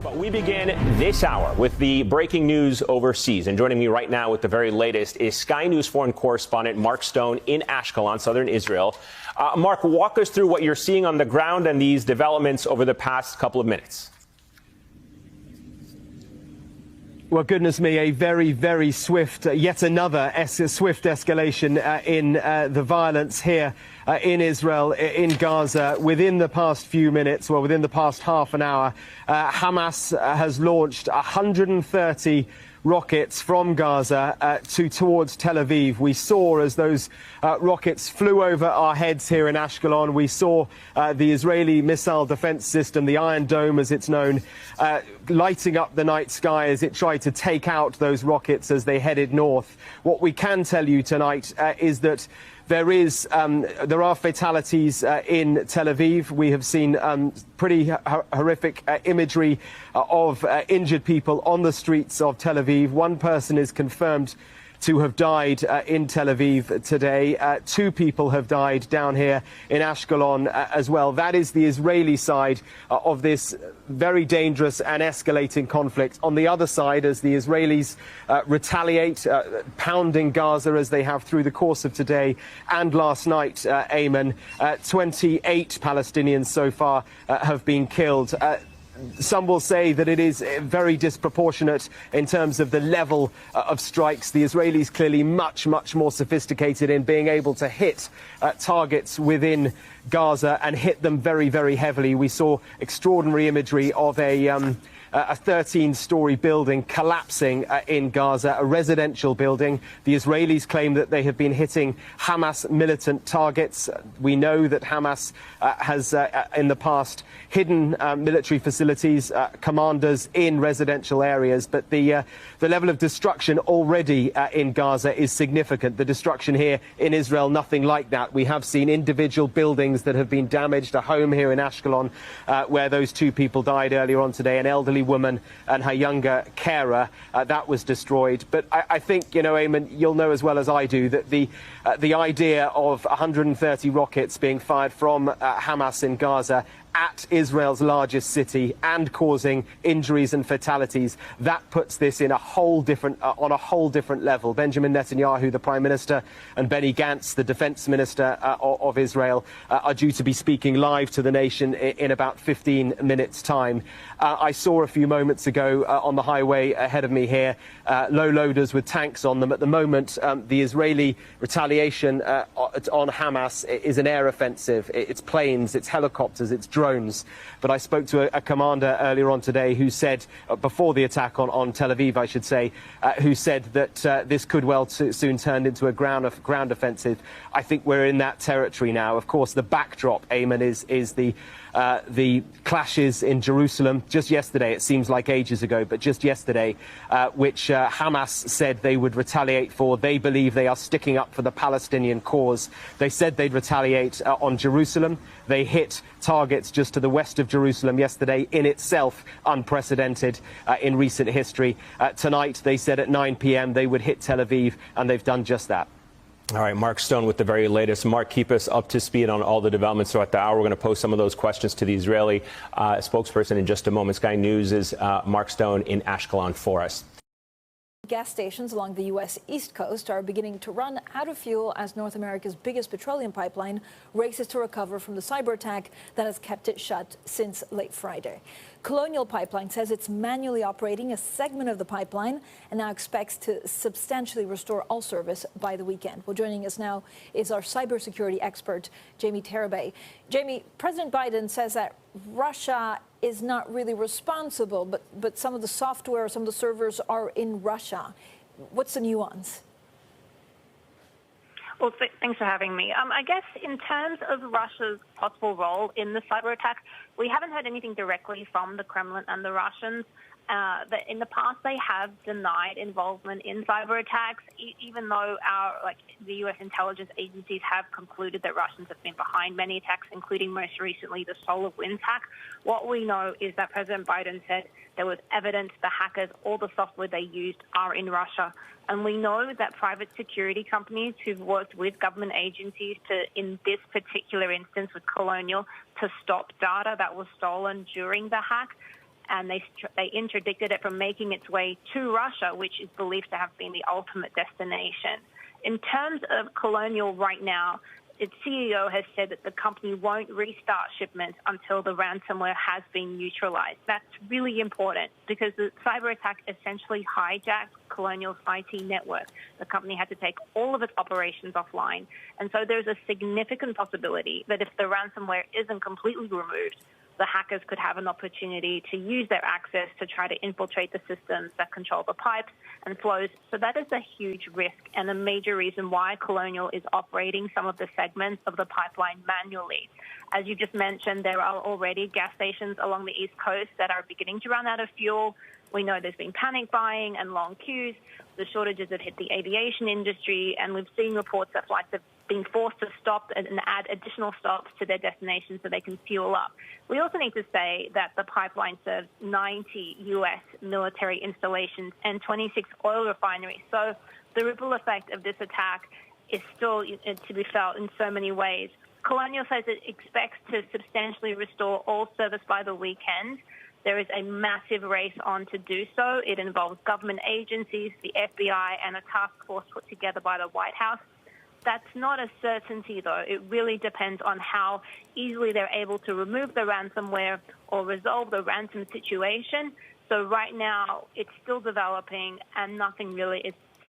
But we begin this hour with the breaking news overseas. And joining me right now with the very latest is Sky News foreign correspondent Mark Stone in Ashkelon, southern Israel. Mark, walk us through what you're seeing on the ground and these developments over the past couple of minutes. Well, goodness me, a very, very swift, yet another swift escalation in the violence here in Israel, in Gaza. Within the past few minutes, well, within the past half an hour, Hamas has launched 130 rockets from Gaza towards Tel Aviv. We saw as those rockets flew over our heads here in Ashkelon, we saw the Israeli missile defense system, the Iron Dome as it's known, lighting up the night sky as it tried to take out those rockets as they headed north. What we can tell you tonight is that there are fatalities in Tel Aviv. We have seen pretty horrific imagery of injured people on the streets of Tel Aviv. One person is confirmed to have died in Tel Aviv today. 2 people have died down here in Ashkelon as well. That is the Israeli side of this very dangerous and escalating conflict. On the other side, as the Israelis retaliate, pounding Gaza as they have through the course of today and last night, Ayman, 28 Palestinians so far have been killed. Some will say that it is very disproportionate in terms of the level of strikes. The Israelis clearly much more sophisticated in being able to hit targets within Gaza and hit them very, very heavily. We saw extraordinary imagery of a 13-story building collapsing in Gaza, a residential building. The Israelis claim that they have been hitting Hamas militant targets. We know that Hamas has in the past hidden military facilities, commanders in residential areas, but the level of destruction already in Gaza is significant. The destruction here in Israel, nothing like that. We have seen individual buildings that have been damaged, a home here in Ashkelon where those 2 people died earlier on today, an elderly woman and her younger carer, that was destroyed. But I think, you know, Ayman, you'll know as well as I do that the idea of 130 rockets being fired from Hamas in Gaza at Israel's largest city and causing injuries and fatalities, that puts this in a whole different on a whole different level. Benjamin Netanyahu, the Prime Minister, and Benny Gantz, the Defense Minister of Israel, are due to be speaking live to the nation in about 15 minutes' time. I saw a few moments ago on the highway ahead of me here, low loaders with tanks on them. At the moment, the Israeli retaliation on Hamas is an air offensive. It's planes, it's helicopters, it's drones. But I spoke to a commander earlier on today who said, before the attack on Tel Aviv, I should say, who said that this could well soon turn into a ground offensive. I think we're in that territory now. Of course, the backdrop, Ayman, is the clashes in Jerusalem. Just yesterday, it seems like ages ago, but just yesterday, which Hamas said they would retaliate for. They believe they are sticking up for the Palestinian cause. They said they'd retaliate on Jerusalem. They hit targets just to the west of Jerusalem yesterday, in itself unprecedented in recent history. Tonight, they said at 9 p.m. they would hit Tel Aviv, and they've done just that. All right, Mark Stone with the very latest. Mark, keep us up to speed on all the developments throughout the hour. We're going to post some of those questions to the Israeli spokesperson in just a moment. Sky News is Mark Stone in Ashkelon for us. Gas stations along the U.S. East Coast are beginning to run out of fuel as North America's biggest petroleum pipeline races to recover from the cyber attack that has kept it shut since late Friday. Colonial Pipeline says it's manually operating a segment of the pipeline and now expects to substantially restore all service by the weekend. Well, joining us now is our cybersecurity expert, Jamie Terabay. Jamie, President Biden says that Russia is not really responsible, but some of the software, some of the servers are in Russia. What's the nuance? Well, thanks for having me. I guess in terms of Russia's possible role in the cyber attack, we haven't heard anything directly from the Kremlin and the Russians. That in the past they have denied involvement in cyber attacks, even though the U.S. intelligence agencies have concluded that Russians have been behind many attacks, including most recently the SolarWinds hack. What we know is that President Biden said there was evidence the hackers, all the software they used are in Russia. And we know that private security companies who've worked with government agencies to, in this particular instance with Colonial, to stop data that was stolen during the hack, and they interdicted it from making its way to Russia, which is believed to have been the ultimate destination. In terms of Colonial right now, its CEO has said that the company won't restart shipments until the ransomware has been neutralized. That's really important because the cyber attack essentially hijacked Colonial's IT network. The company had to take all of its operations offline. And so there's a significant possibility that if the ransomware isn't completely removed, the hackers could have an opportunity to use their access to try to infiltrate the systems that control the pipes and flows. So that is a huge risk and a major reason why Colonial is operating some of the segments of the pipeline manually. As you just mentioned, there are already gas stations along the East Coast that are beginning to run out of fuel. We know there's been panic buying and long queues. The shortages have hit the aviation industry, and we've seen reports that flights have been forced to stop and add additional stops to their destinations so they can fuel up. We also need to say that the pipeline serves 90 U.S. military installations and 26 oil refineries. So the ripple effect of this attack is still to be felt in so many ways. Colonial says it expects to substantially restore all service by the weekend. There is a massive race on to do so. It involves government agencies, the FBI, and a task force put together by the White House. That's not a certainty, though. It really depends on how easily they're able to remove the ransomware or resolve the ransom situation. So right now, it's still developing, and nothing really is